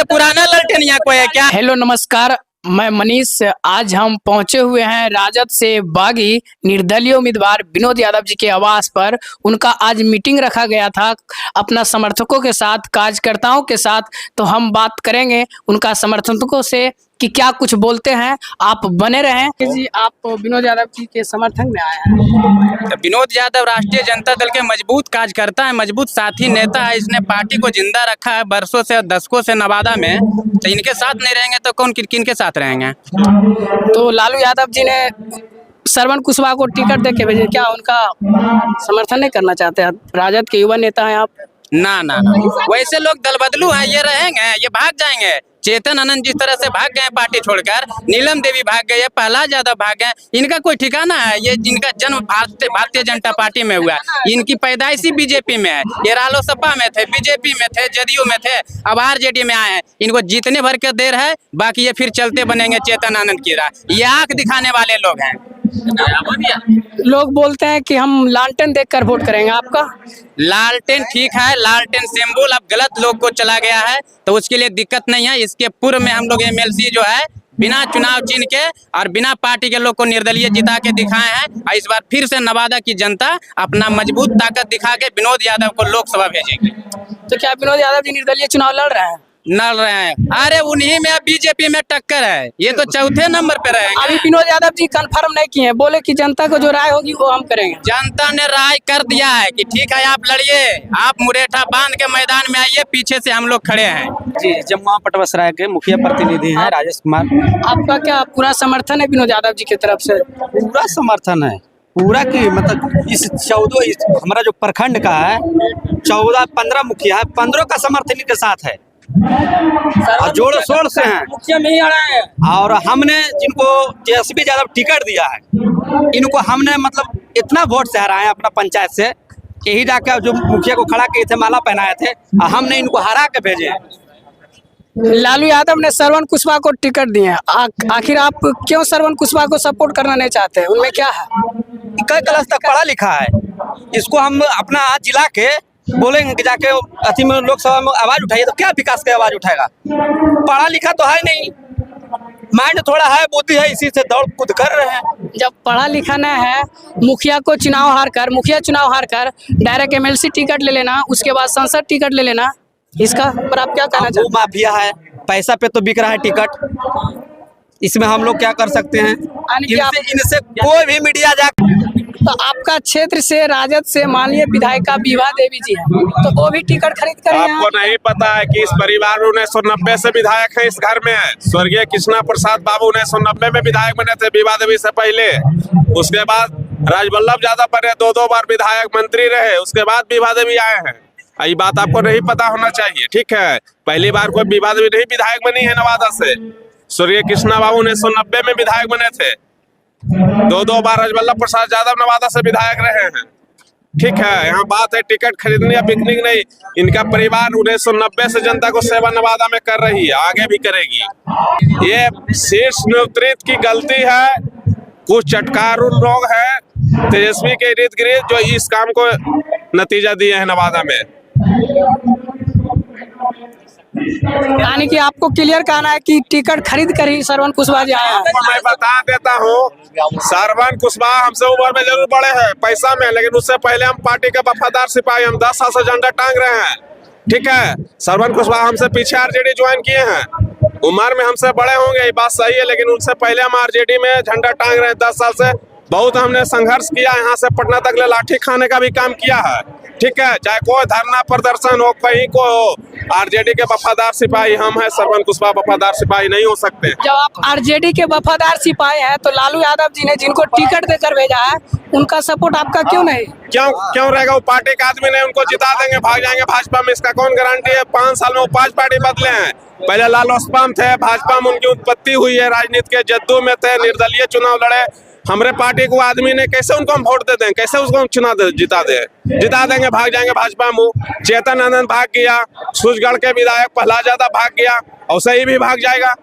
से पुराना लालटेन यहाँ कोई है क्या? हेलो नमस्कार, मैं मनीष। आज हम पहुंचे हुए हैं राजद से बागी निर्दलीय उम्मीदवार विनोद यादव जी के आवास पर। उनका आज मीटिंग रखा गया था अपना समर्थकों के साथ, कार्यकर्ताओं के साथ। तो हम बात करेंगे उनका समर्थकों से कि क्या कुछ बोलते हैं। आप बने रहें। जी, आप विनोद यादव जी के समर्थन में आए हैं। तो विनोद यादव राष्ट्रीय जनता दल के मजबूत कार्यकर्ता है, मजबूत साथी नेता है। इसने पार्टी को जिंदा रखा है वर्षों से, दशकों से नवादा में। तो इनके साथ नहीं रहेंगे तो कौन किन के साथ रहेंगे? तो लालू यादव जी ने श्रवण कुशवाहा को टिकट दे के भेजे, क्या उनका समर्थन नहीं करना चाहते? आप राजद के युवा नेता हैं आप। ना ना ना, वैसे लोग दल बदलू हैं, ये रहेंगे, ये भाग जाएंगे। चेतन आनंद जिस तरह से भाग गए पार्टी छोड़कर, नीलम देवी भाग गए, प्रहलाद यादव भाग गए, इनका कोई ठिकाना है? ये जिनका जन्म भारतीय जनता पार्टी में हुआ, इनकी पैदाइश ही बीजेपी में है। ये रालोसपा में थे, बीजेपी में थे, जदयू में थे, अब आरजेडी में आए हैं। इनको जीतने भर के देर है, बाकी ये फिर चलते बनेंगे चेतन आनंद की राह। ये आंख दिखाने वाले लोग हैं। लोग बोलते हैं कि हम लालटेन देखकर वोट करेंगे। आपका लालटेन ठीक है, लालटेन सिंबल अब गलत लोग को चला गया है, तो उसके लिए दिक्कत नहीं है। इसके पूर्व में हम लोग एमएलसी जो है बिना चुनाव चिन्ह के और बिना पार्टी के लोग को निर्दलीय जिता के दिखाए हैं। और इस बार फिर से नवादा की जनता अपना मजबूत ताकत दिखा के विनोद यादव को लोकसभा भेजेगी। तो क्या विनोद यादव जी निर्दलीय चुनाव लड़ रहे हैं? लड़ रहे हैं, अरे उन्हीं में बीजेपी में टक्कर है। ये तो चौथे नंबर पे रहेंगे। अभी विनोद यादव जी कंफर्म नहीं किए हैं, बोले कि जनता को जो राय होगी वो हम करेंगे। जनता ने राय कर दिया है कि ठीक है आप लड़िए, आप मुरेठा बांध के मैदान में आइए, पीछे से हम लोग खड़े हैं। जी, जमुआ पटवासराय के मुखिया प्रतिनिधि हैं राजेश कुमार। आपका क्या पूरा समर्थन है विनोद यादव जी की तरफ से? पूरा समर्थन है, पूरा की मतलब इस 14 हमारा जो प्रखंड का है 14-15 मुखिया है, 15 का समर्थन इनके साथ है और जोड़ शोर से हैं। मुखिया नहीं आ रहा है। और हमने जिनको तेजस्वी यादव टिकट दिया है, इनको हमने मतलब इतना वोट से हराए अपना पंचायत से। यही जाकर जो मुखिया को खड़ा किए थे, माला पहनाए थे, और हमने इनको हरा के भेजे हैं। लालू यादव ने श्रवण कुशवाहा को टिकट दिए हैं। आखिर आप क्यों श्रवण कुशवाहा को सपोर्ट करना नहीं चाहते? उनमें क्या है? कई क्लास तक पढ़ा लिखा है, इसको हम अपना जिला के बोलेंगे कि जाके अति में लोकसभा में आवाज उठाइए, तो क्या विकास की आवाज उठाएगा? पढ़ा लिखा तो है नहीं, माइंड थोड़ा है, बुद्धि है, इसी से दौड़ कूद कर रहे हैं। जब पढ़ा लिखा न है, मुखिया चुनाव हार कर डायरेक्ट एमएलसी टिकट ले लेना, उसके बाद संसद टिकट ले लेना, इसका पर आप क्या कहना चाहते हैं? माफिया है, पैसा पे तो बिक रहा है टिकट, इसमें हम लोग क्या कर सकते हैं? इनसे कोई भी मीडिया जाकर। तो आपका क्षेत्र से राजद से माननीय विधायिका विभा देवी जी हैं, तो वो भी टिकट खरीद कर आपको नहीं पता है कि इस परिवार 1990 से विधायक है, इस घर में है। स्वर्गीय कृष्णा प्रसाद बाबू 1990 में विधायक बने थे, विभा देवी से पहले। उसके बाद राजवल्लभ यादव बने, 2 बार विधायक मंत्री रहे, उसके बाद विभा देवी आए हैं। ये बात आपको नहीं पता होना चाहिए, ठीक है? पहली बार कोई विभा देवी नहीं विधायक बनी है नवादा से। स्वर्गीय कृष्णा बाबू 1990 में विधायक बने थे, 2 बार राजवल्लभ प्रसाद यादव नवादा से विधायक रहे हैं, ठीक है? यहाँ बात है टिकट खरीदने या बिकने की नहीं। इनका परिवार 1990 से जनता को सेवा नवादा में कर रही है, आगे भी करेगी। ये शीर्ष नेतृत्व की गलती है, कुछ चटकारू लोग हैं तेजस्वी के इर्द गिर्द जो इस काम को नतीजा दिए हैं नवादा में। यानी कि आपको क्लियर कहना है कि टिकट खरीद कर ही श्रवण कुशवाहा जी आया है। मैं बता देता हूँ, श्रवण कुशवाहा हमसे उम्र में जरूर बड़े हैं, पैसा में, लेकिन उससे पहले हम पार्टी के वफादार सिपाही, हम 10 साल से झंडा टांग रहे हैं, ठीक है? श्रवण कुशवाहा हमसे पीछे आरजेडी ज्वाइन किए हैं, उम्र में हमसे बड़े होंगे, ये बात सही है, लेकिन उनसे पहले हम आरजेडी में झंडा टांग रहे हैं 10 साल से। बहुत हमने संघर्ष किया, यहाँ से पटना तक ले लाठी खाने का भी काम किया है, ठीक है? चाहे कोई धरना प्रदर्शन हो, कहीं को हो, आरजेडी के वफादार सिपाही हम हैं। श्रवण कुशवाहा वफादार सिपाही नहीं हो सकते। जब आप आरजेडी के वफादार सिपाही हैं, तो लालू यादव जी ने जिनको टिकट देकर भेजा है, उनका सपोर्ट आपका क्यों नहीं? क्यों रहेगा? वो पार्टी का आदमी नहीं, उनको जिता देंगे, भाग जाएंगे भाजपा में, इसका कौन गारंटी है? 5 साल में वो 5 पार्टी बदले हैं। पहले लालोसपा में थे, भाजपा में उनकी उत्पत्ति हुई है, राजनीति के जद्दू में थे, निर्दलीय चुनाव लड़े। हमारे पार्टी को आदमी ने, कैसे उनको हम वोट दे दें? कैसे उसको हम जिता देंगे? भाग जाएंगे भाजपा में। चेतन आनंद भाग गया, सूरजगढ़ के विधायक प्रहलाद यादव भाग गया, और सही भी भाग जाएगा।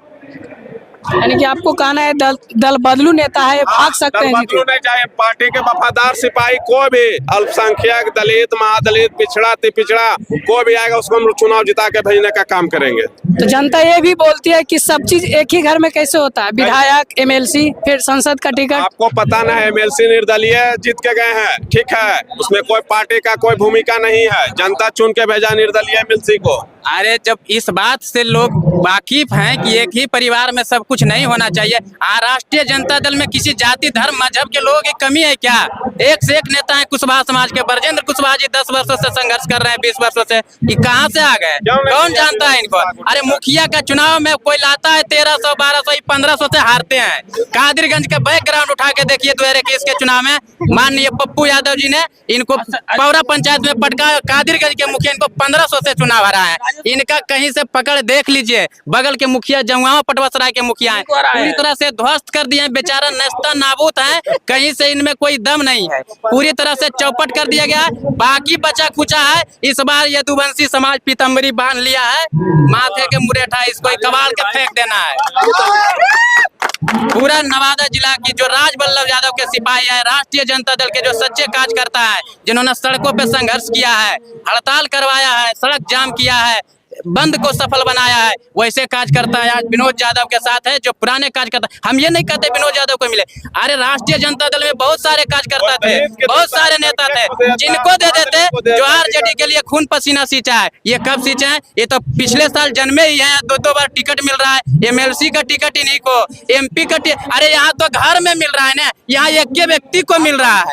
यानी कि आपको कहना है दल बदलू नेता है, भाग सकते हैं बदलू नहीं चाहिए। पार्टी के वफादार सिपाही कोई भी अल्पसंख्यक, दलित, महादलित, पिछड़ा पिछड़ा कोई भी आएगा उसको हम चुनाव जिता के भेजने का काम करेंगे। तो जनता ये भी बोलती है कि सब चीज एक ही घर में कैसे होता है, विधायक, एमएलसी, फिर संसद का टिकट। आपको पता ना है, एमएलसी निर्दलीय जीत के गए हैं, ठीक है, उसमें कोई पार्टी का कोई भूमिका नहीं है, जनता चुन के भेजा निर्दलीय एमएलसी को। अरे जब इस बात से लोग वाकिफ हैं कि एक ही परिवार में सब कुछ नहीं होना चाहिए, राष्ट्रीय जनता दल में किसी जाति, धर्म, मजहब के लोगों की कमी है क्या? एक से एक नेता है कुशवाहा समाज के। ब्रजेंद्र कुशवाहा जी 10 वर्षों से संघर्ष कर रहे हैं, 20 वर्षों से, ये कहाँ से आ गए? कौन जानता है इनको? अरे मुखिया का चुनाव में कोई लाता है 1300, 1200, 1500 से हारते हैं। कादिरगंज का बैकग्राउंड उठा के देखिए 2021 के चुनाव में माननीय पप्पू यादव जी ने इनको पौरा पंचायत में पटका, कादिरगंज के मुखिया इनको 1500 से चुनाव हरा है। इनका कहीं से पकड़ देख लीजिए, बगल के मुखिया जमुआ पटवासराय के मुखिया हैं, पूरी तरह से ध्वस्त कर दिए हैं, बेचारा नेस्ता नाबूद है, कहीं से इनमें कोई दम नहीं है, पूरी तरह से चौपट कर दिया गया है। बाकी बचा खुचा है, इस बार यदुवंशी समाज पीतम्बरी बांध लिया है, माथे के मुरेठा इसको कबाड़ के फेंक देना है। पूरा नवादा जिला की जो राजवल्लभ यादव के सिपाही है, राष्ट्रीय जनता दल के जो सच्चे कार्यकर्ता है, जिन्होंने सड़कों पे संघर्ष किया है, हड़ताल करवाया है, सड़क जाम किया है, बंद को सफल बनाया है, वैसे कार्यकर्ता आज विनोद यादव के साथ है, जो पुराने कार्यकर्ता। हम ये नहीं कहते विनोद यादव को मिले, अरे राष्ट्रीय जनता दल में बहुत सारे कार्यकर्ता थे, बहुत सारे नेता थे, जिनको दे देते, जो आरजेडी के लिए खून पसीना सींचा है। ये कब सींचा है? ये तो पिछले साल जन्मे ही है, 2-2 बार टिकट मिल रहा है। एमएलसी का टिकट ही नहीं को, एमपी का अरे यहाँ तो घर में मिल रहा है ना, यहाँ एक व्यक्ति को मिल रहा है,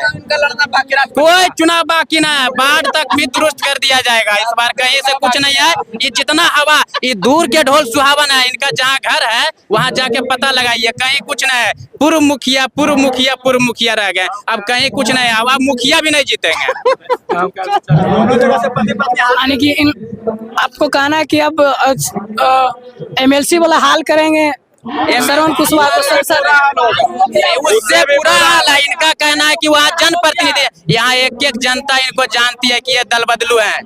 कोई चुनाव बाकी ना है, बाढ़ तक भी दुरुस्त कर दिया जाएगा। इस बार कहीं से कुछ नहीं है, ये जितना हवा, ये दूर के ढोल सुहावन है, इनका जहाँ घर है वहाँ जाके पता लगाइए, कहीं कुछ नहीं है। पूर्व मुखिया रह गए, अब कहीं कुछ नहीं है, अब मुखिया भी नहीं जीतेंगे। यानी कि आपको कहना है कि अब एमएलसी वाला हाल करेंगे, श्रवण कुशवाहा को संसद उससे बुरा हाल है। इनका कहना है कि वहाँ जनप्रतिनिधि, यहाँ एक जनता इनको जानती है कि ये दल बदलू है।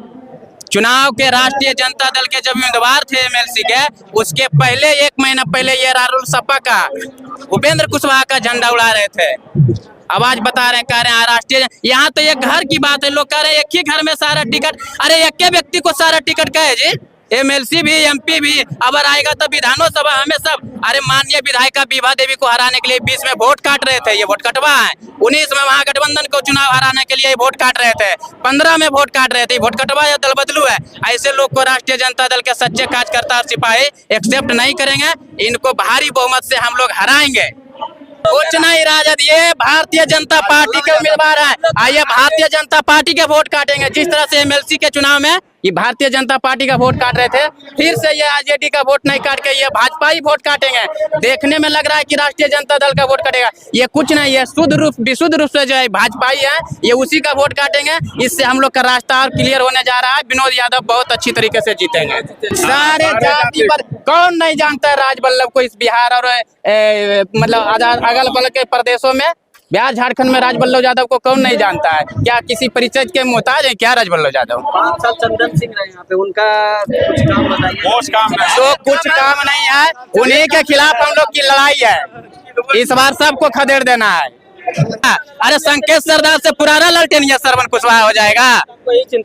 चुनाव के राष्ट्रीय जनता दल के जब उम्मीदवार थे एमएलसी के, उसके पहले 1 महीना पहले ये राहुल सपा का उपेंद्र कुशवाहा का झंडा उड़ा रहे थे। अब आज बता रहे हैं, कह रहे हैं राष्ट्रीय, यहाँ तो एक घर की बात है, लोग कह रहे हैं एक ही घर में सारा टिकट। अरे एक व्यक्ति को सारा टिकट कहे जी, एमएलसी भी, एमपी भी, अगर आएगा तो विधानसभा हमें सब। अरे माननीय विधायिका विभा देवी को हराने के लिए 20 में वोट काट रहे थे, ये वोट कटवा है। 19 में महागठबंधन को चुनाव हराने के लिए वोट काट रहे थे, 15 में वोट काट रहे थे, वोट कटवा या दल बदलू है। ऐसे लोग को राष्ट्रीय जनता दल के सच्चे कार्यकर्ता और सिपाही एक्सेप्ट नहीं करेंगे, इनको भारी बहुमत से हम लोग हराएंगे। कुछ नहीं राजद, ये भारतीय जनता पार्टी के उम्मीदवार है, आइए भारतीय जनता पार्टी के वोट काटेंगे। जिस तरह से एमएलसी के चुनाव में ये भारतीय जनता पार्टी का वोट काट रहे थे, फिर से ये आरजेडी का वोट नहीं काट के ये भाजपा ही वोट काटेंगे। देखने में लग रहा है कि राष्ट्रीय जनता दल का वोट काटेगा, ये कुछ नहीं, ये विशुद्ध रूप से जो है भाजपा ही है, ये उसी का वोट काटेंगे। इससे हम लोग का रास्ता और क्लियर होने जा रहा है। विनोद यादव बहुत अच्छी तरीके से जीतेंगे। सारे जाति पर कौन नहीं जानता है राजवल्लभ को, इस बिहार और मतलब अगल बगल के प्रदेशों में, बिहार झारखंड में राजवल्लभ यादव को कौन नहीं जानता है? क्या किसी परिचय के मोहताज है क्या राजवल्लभ यादव? 5 साल चंदन सिंह रहे यहाँ पे, उनका कुछ काम बताइए। तो कुछ काम नहीं है, उन्हीं के खिलाफ हम लोग की लड़ाई है, इस बार सबको खदेड़ देना है। अरे संकेत सरदार से पुराना ललटेन ये श्रवण कुशवाहा हो जाएगा।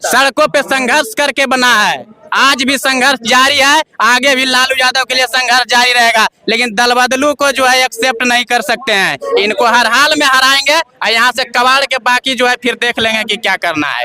सड़कों पे संघर्ष करके बना है, आज भी संघर्ष जारी है, आगे भी लालू यादव के लिए संघर्ष जारी रहेगा। लेकिन दल बदलू को जो है एक्सेप्ट नहीं कर सकते हैं, इनको हर हाल में हराएंगे और यहाँ से कबाड़ के बाकी जो है फिर देख लेंगे कि क्या करना है।